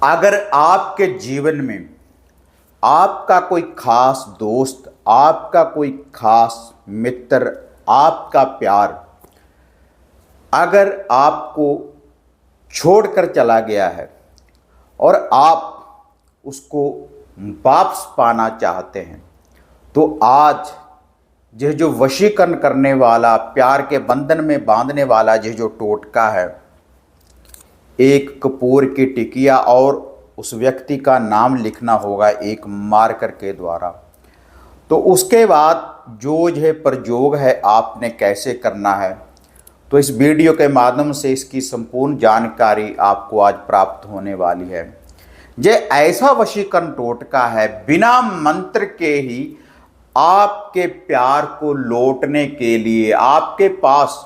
अगर आपके जीवन में आपका कोई खास दोस्त, आपका कोई खास मित्र, आपका प्यार अगर आपको छोड़कर चला गया है और आप उसको वापस पाना चाहते हैं, तो आज यह जो वशीकरण करने वाला, प्यार के बंधन में बांधने वाला यह जो टोटका है, एक कपूर की टिकिया और उस व्यक्ति का नाम लिखना होगा एक मार्कर के द्वारा। तो उसके बाद जो यह प्रयोग है आपने कैसे करना है, तो इस वीडियो के माध्यम से इसकी संपूर्ण जानकारी आपको आज प्राप्त होने वाली है। यह ऐसा वशीकरण टोटका है, बिना मंत्र के ही आपके प्यार को लौटने के लिए, आपके पास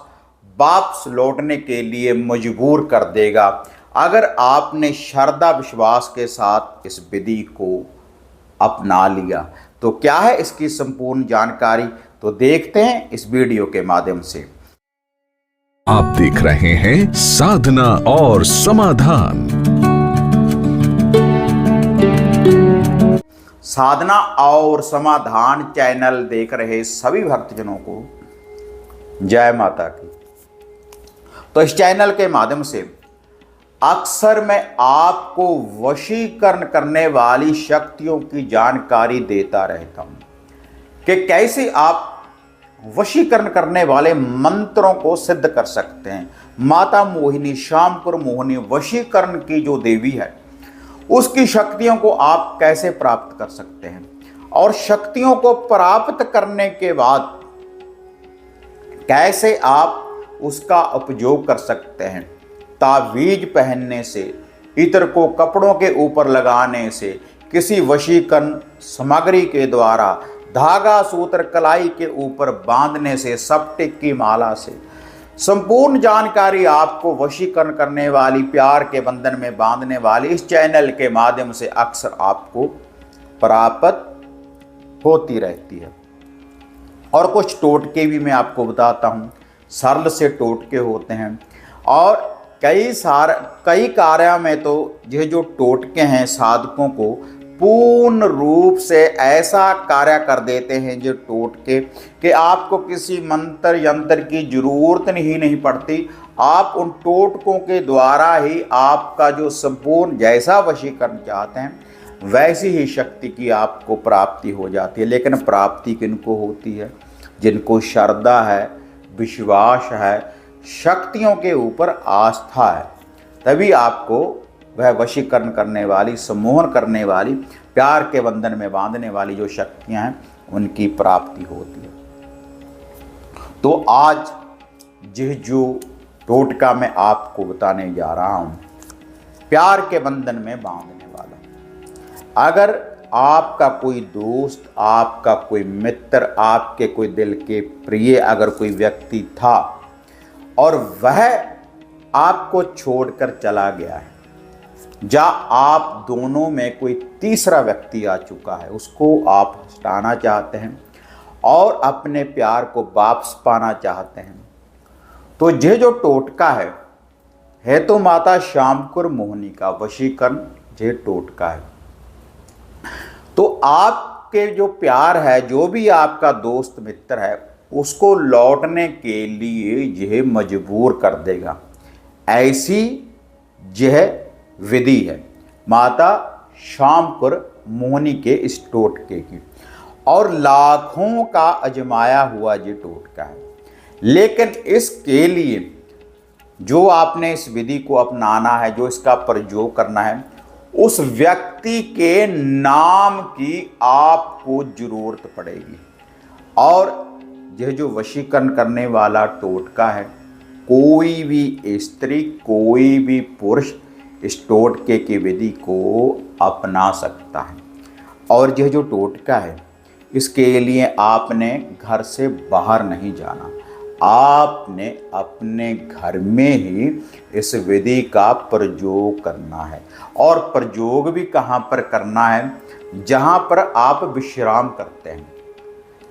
वापस लौटने के लिए मजबूर कर देगा, अगर आपने श्रद्धा विश्वास के साथ इस विधि को अपना लिया। तो क्या है इसकी संपूर्ण जानकारी, तो देखते हैं इस वीडियो के माध्यम से। आप देख रहे हैं साधना और समाधान। साधना और समाधान चैनल देख रहे सभी भक्तजनों को जय माता की। तो इस चैनल के माध्यम से अक्सर मैं आपको वशीकरण करने वाली शक्तियों की जानकारी देता रहता हूं कि कैसे आप वशीकरण करने वाले मंत्रों को सिद्ध कर सकते हैं। माता मोहिनी, शामपुर मोहिनी वशीकरण की जो देवी है, उसकी शक्तियों को आप कैसे प्राप्त कर सकते हैं, और शक्तियों को प्राप्त करने के बाद कैसे आप उसका उपयोग कर सकते हैं। तावीज पहनने से, इत्र को कपड़ों के ऊपर लगाने से, किसी वशीकरण सामग्री के द्वारा, धागा सूत्र कलाई के ऊपर बांधने से, सप्टिक की माला से, संपूर्ण जानकारी आपको वशीकरण करने वाली, प्यार के बंधन में बांधने वाली इस चैनल के माध्यम से अक्सर आपको प्राप्त होती रहती है। और कुछ टोटके भी मैं आपको बताता हूँ, सरल से टोटके होते हैं, और कई कार्य में तो यह जो टोटके हैं साधकों को पूर्ण रूप से ऐसा कार्य कर देते हैं जो टोटके कि आपको किसी मंत्र यंत्र की जरूरत ही नहीं पड़ती। आप उन टोटकों के द्वारा ही आपका जो संपूर्ण जैसा वशीकरण चाहते हैं वैसी ही शक्ति की आपको प्राप्ति हो जाती है। लेकिन प्राप्ति किनको होती है? जिनको श्रद्धा है, विश्वास है, शक्तियों के ऊपर आस्था है, तभी आपको वह वशीकरण करने वाली, सम्मोहन करने वाली, प्यार के बंधन में बांधने वाली जो शक्तियां हैं उनकी प्राप्ति होती है। तो आज यह जो टोटका मैं आपको बताने जा रहा हूं, प्यार के बंधन में बांधने वाला। अगर आपका कोई दोस्त, आपका कोई मित्र, आपके कोई दिल के प्रिय अगर कोई व्यक्ति था और वह आपको छोड़कर चला गया है, या आप दोनों में कोई तीसरा व्यक्ति आ चुका है, उसको आप हटाना चाहते हैं और अपने प्यार को वापस पाना चाहते हैं, तो यह जो टोटका है तो माता शामपुर मोहिनी का वशीकरण यह टोटका है। तो आपके जो प्यार है, जो भी आपका दोस्त मित्र है, उसको लौटने के लिए यह मजबूर कर देगा। ऐसी यह विधि है माता शामपुर मोहिनी के इस टोटके की, और लाखों का आजमाया हुआ ये टोटका है। लेकिन इसके लिए जो आपने इस विधि को अपनाना है, जो इसका प्रयोग करना है, उस व्यक्ति के नाम की आपको जरूरत पड़ेगी। और यह जो वशीकरण करने वाला टोटका है, कोई भी स्त्री, कोई भी पुरुष इस टोटके की विधि को अपना सकता है। और यह जो टोटका है, इसके लिए आपने घर से बाहर नहीं जाना, आपने अपने घर में ही इस विधि का प्रयोग करना है। और प्रयोग भी कहाँ पर करना है? जहाँ पर आप विश्राम करते हैं,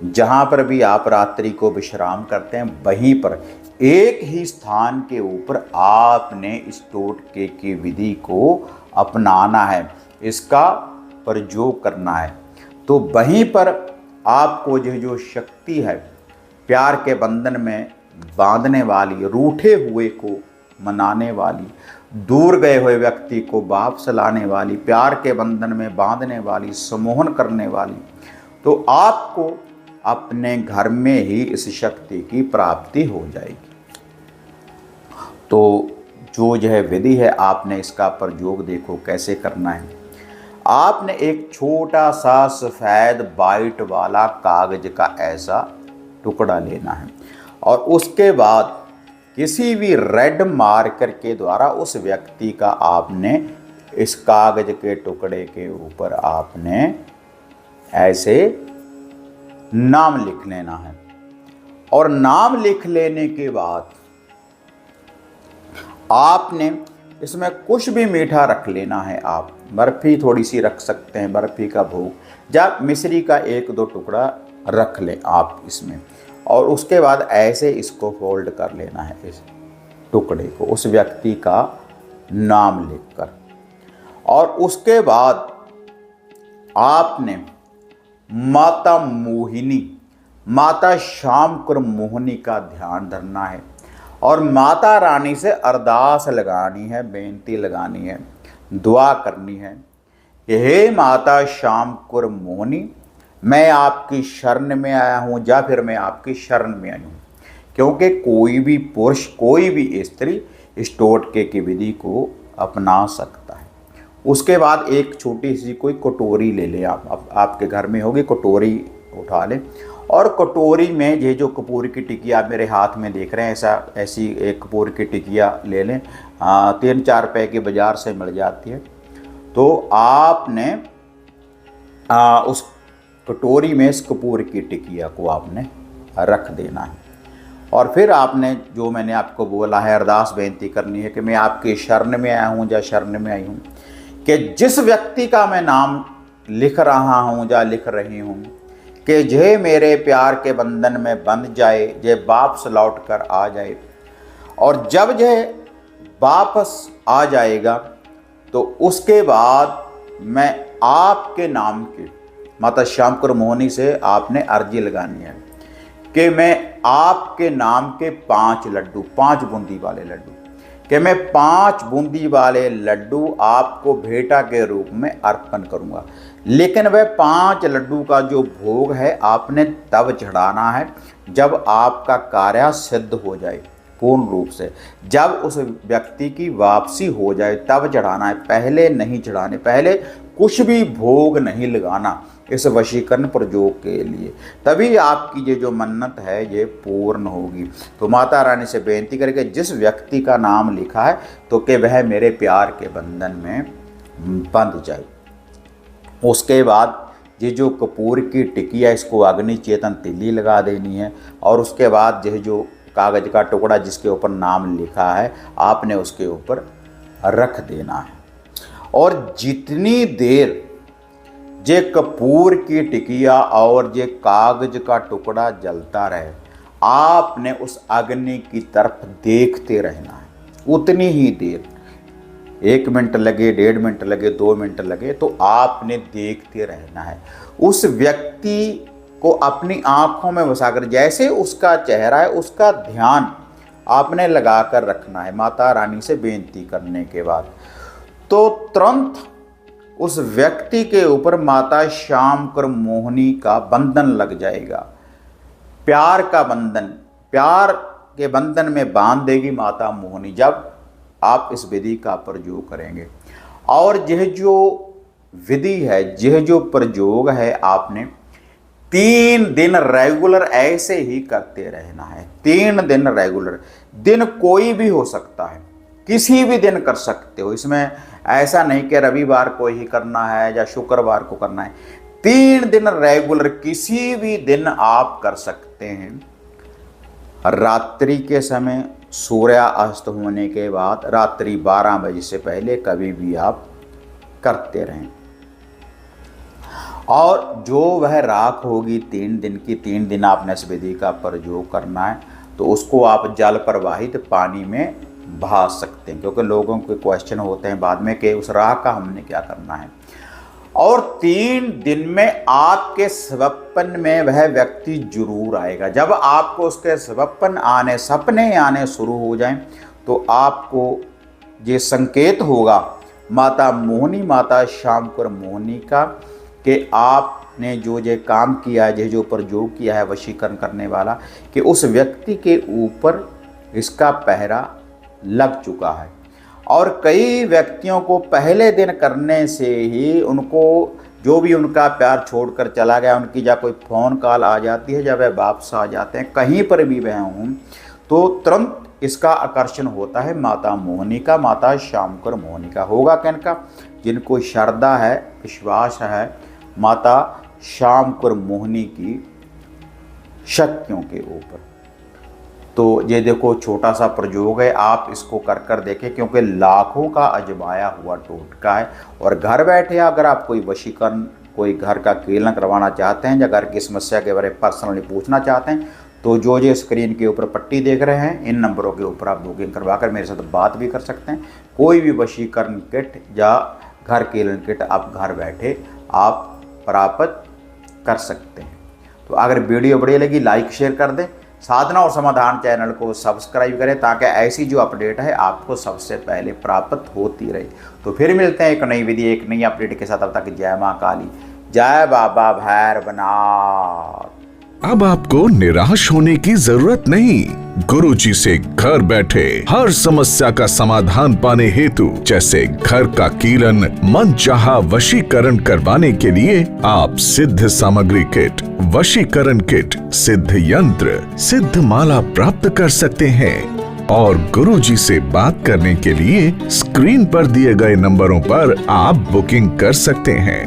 जहाँ पर भी आप रात्रि को विश्राम करते हैं, वहीं पर एक ही स्थान के ऊपर आपने इस टोटके की विधि को अपनाना है, इसका प्रयोग करना है। तो वहीं पर आपको जो शक्ति है प्यार के बंधन में बांधने वाली, रूठे हुए को मनाने वाली, दूर गए हुए व्यक्ति को वापस लाने वाली, प्यार के बंधन में बांधने वाली, सम्मोहन करने वाली, तो आपको अपने घर में ही इस शक्ति की प्राप्ति हो जाएगी। तो जो यह विधि है, आपने इसका प्रयोग देखो कैसे करना है। आपने एक छोटा सा सफ़ेद वाइट वाला कागज का ऐसा टुकड़ा लेना है और उसके बाद किसी भी रेड मार्कर के द्वारा उस व्यक्ति का आपने इस कागज के टुकड़े के ऊपर आपने ऐसे नाम लिख लेना है। और नाम लिख लेने के बाद आपने इसमें कुछ भी मीठा रख लेना है। आप बर्फ़ी थोड़ी सी रख सकते हैं, बर्फ़ी का भोग, या मिश्री का 1-2 टुकड़ा रख लें आप इसमें। और उसके बाद ऐसे इसको फोल्ड कर लेना है, इस टुकड़े को उस व्यक्ति का नाम लिखकर। और उसके बाद आपने माता मोहिनी, माता श्यामकर मोहिनी का ध्यान धरना है और माता रानी से अरदास लगानी है, बेनती लगानी है, दुआ करनी है कि हे माता श्यामकर मोहिनी, मैं आपकी शरण में आया हूँ, या फिर मैं आपकी शरण में आई हूँ। क्योंकि कोई भी पुरुष, कोई भी स्त्री इस टोटके की विधि को अपना सकता है। उसके बाद एक छोटी सी कोई कटोरी ले लें, आपके घर में होगी, कटोरी उठा लें और कटोरी में ये जो कपूर की टिकिया आप मेरे हाथ में देख रहे हैं, ऐसी एक कपूर की टिकिया ले लें। 3-4 रुपए की बाज़ार से मिल जाती है। तो आपने उस कटोरी में इस कपूर की टिकिया को आपने रख देना है और फिर आपने जो मैंने आपको बोला है, अरदास बेनती करनी है कि मैं आपकी शरण में आया हूँ या शरण में आई हूँ, कि जिस व्यक्ति का मैं नाम लिख रहा हूँ या लिख रही हूँ, कि जे मेरे प्यार के बंधन में बंध जाए, जे वापस लौट कर आ जाए। और जब जे वापस आ जाएगा तो उसके बाद मैं आपके नाम की, माता श्यामकर मोहिनी से आपने अर्जी लगानी है कि मैं आपके नाम के 5 लड्डू, 5 बूंदी वाले लड्डू, कि मैं 5 बूंदी वाले लड्डू आपको भेंटा के रूप में अर्पण करूंगा। लेकिन वह 5 लड्डू का जो भोग है आपने तब चढ़ाना है जब आपका कार्य सिद्ध हो जाए पूर्ण रूप से, जब उस व्यक्ति की वापसी हो जाए तब चढ़ाना है, पहले नहीं चढ़ाने, पहले कुछ भी भोग नहीं लगाना इस वशीकरण प्रयोग के लिए। तभी आपकी ये जो मन्नत है ये पूर्ण होगी। तो माता रानी से बेनती करके जिस व्यक्ति का नाम लिखा है तो कि वह मेरे प्यार के बंधन में बंध जाए। उसके बाद ये जो कपूर की टिकिया, इसको अग्नि चेतन तिल्ली लगा देनी है और उसके बाद यह जो कागज का टुकड़ा जिसके ऊपर नाम लिखा है आपने उसके ऊपर रख देना है। और जितनी देर जे कपूर की टिकिया और जे कागज का टुकड़ा जलता रहे, आपने उस अग्नि की तरफ देखते रहना है। उतनी ही देर, 1 मिनट लगे, 1.5 मिनट लगे, 2 मिनट लगे, तो आपने देखते रहना है उस व्यक्ति को अपनी आंखों में बसाकर। जैसे उसका चेहरा है उसका ध्यान आपने लगाकर रखना है माता रानी से बेनती करने के बाद। तो तुरंत उस व्यक्ति के ऊपर माता श्यामकर मोहिनी का बंधन लग जाएगा, प्यार का बंधन, प्यार के बंधन में बांध देगी माता मोहिनी जब आप इस विधि का प्रयोग करेंगे। और यह जो विधि है, यह जो प्रयोग है, आपने 3 दिन रेगुलर ऐसे ही करते रहना है। 3 दिन रेगुलर, दिन कोई भी हो सकता है, किसी भी दिन कर सकते हो। इसमें ऐसा नहीं कि रविवार को ही करना है या शुक्रवार को करना है। 3 दिन रेगुलर किसी भी दिन आप कर सकते हैं। रात्रि के समय, सूर्यास्त होने के बाद, रात्रि 12 बजे से पहले कभी भी आप करते रहें। और जो वह राख होगी 3 दिन की, 3 दिन आपने इस विधि का प्रयोग करना है। तो उसको आप जल प्रवाहित पानी में बहा सकते हैं, क्योंकि लोगों के क्वेश्चन होते हैं बाद में कि उस राह का हमने क्या करना है। और 3 दिन में आपके स्वप्न में वह व्यक्ति जरूर आएगा। जब आपको उसके सपने आने शुरू हो जाएं तो आपको ये संकेत होगा माता मोहिनी, माता श्यामकुर मोहिनी का, कि आपने जो ये काम किया है, जो ऊपर जो किया है वशीकरण करने वाला, कि उस व्यक्ति के ऊपर इसका पहरा लग चुका है। और कई व्यक्तियों को पहले दिन करने से ही उनको जो भी उनका प्यार छोड़कर चला गया, उनकी या कोई फ़ोन कॉल आ जाती है, जब वह वापस आ जाते हैं, कहीं पर भी वह हों, तो तुरंत इसका आकर्षण होता है माता मोहिनी का, माता श्यामकुर मोहिनी का। होगा किनका? जिनको श्रद्धा है, विश्वास है माता श्यामकुर मोहिनी की शक्तियों के ऊपर। तो ये देखो छोटा सा प्रयोग है, आप इसको कर कर देखें, क्योंकि लाखों का आजमाया हुआ टोटका है। और घर बैठे अगर आप कोई वशीकरण, कोई घर का कीलन करवाना चाहते हैं या घर की समस्या के बारे में पर्सनली पूछना चाहते हैं, तो जो स्क्रीन के ऊपर पट्टी देख रहे हैं, इन नंबरों के ऊपर आप बुकिंग करवा कर मेरे साथ बात भी कर सकते हैं। कोई भी वशीकरण किट या घर कीलन किट आप घर बैठे आप प्राप्त कर सकते हैं। तो अगर वीडियो बढ़िया लगी लाइक शेयर कर दें, साधना और समाधान चैनल को सब्सक्राइब करें, ताकि ऐसी जो अपडेट है आपको सबसे पहले प्राप्त होती रहे। तो फिर मिलते हैं एक नई विधि, एक नई अपडेट के साथ। तब तक जय माँ काली, जय बाबा भैरवनाथ। अब आपको निराश होने की जरूरत नहीं। गुरुजी से घर बैठे हर समस्या का समाधान पाने हेतु, जैसे घर का कीलन, मनचाहा वशीकरण करवाने के लिए आप सिद्ध सामग्री किट, वशीकरण किट, सिद्ध यंत्र, सिद्ध माला प्राप्त कर सकते हैं। और गुरुजी से बात करने के लिए स्क्रीन पर दिए गए नंबरों पर आप बुकिंग कर सकते हैं।